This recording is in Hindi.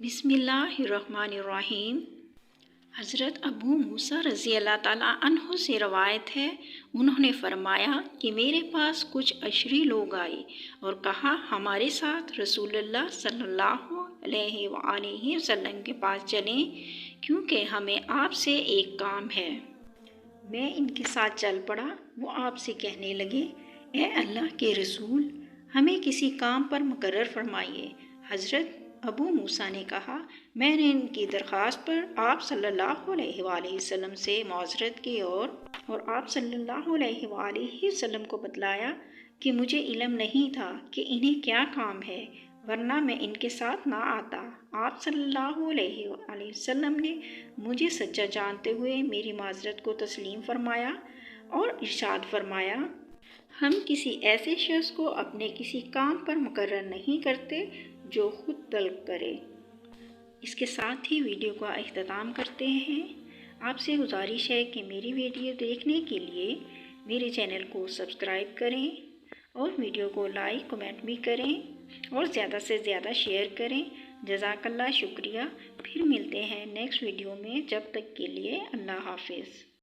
बिस्मिल्लाहिर्रहमानिर्रहीम। हज़रत अबू मूसा रज़ी अल्लाह ताला अन्हु से रवायत है, उन्होंने फरमाया कि मेरे पास कुछ अशरी लोग आए और कहा, हमारे साथ रसूलुल्लाह सल्लल्लाहु अलैहि वसल्लम के पास चलें, क्योंकि हमें आपसे एक काम है। मैं इनके साथ चल पड़ा। वो आपसे कहने लगे, ए अल्लाह के रसूल, हमें किसी काम पर मुकर्रर फरमाइए। हज़रत अबू मूसा ने कहा, मैंने इनकी दरख्वास्त पर आप सल्लल्लाहु अलैहि वसल्लम से माज़रत की और आप सल्लल्लाहु अलैहि वसल्लम को बतलाया कि मुझे इल्म नहीं था कि इन्हें क्या काम है, वरना मैं इनके साथ ना आता। आप सल्लल्लाहु अलैहि वसल्लम ने मुझे सच्चा जानते हुए मेरी माज़रत को तस्लीम फरमाया और इरशाद फरमाया, हम किसी ऐसे शख्स को अपने किसी काम पर मुकर्रर नहीं करते जो खुद तलब करे। इसके साथ ही वीडियो का अख्ताम करते हैं। आपसे गुजारिश है कि मेरी वीडियो देखने के लिए मेरे चैनल को सब्सक्राइब करें और वीडियो को लाइक कमेंट भी करें और ज़्यादा से ज़्यादा शेयर करें। जज़ाकल्लाह, शुक्रिया। फिर मिलते हैं नेक्स्ट वीडियो में। जब तक के लिए अल्लाह हाफिज़।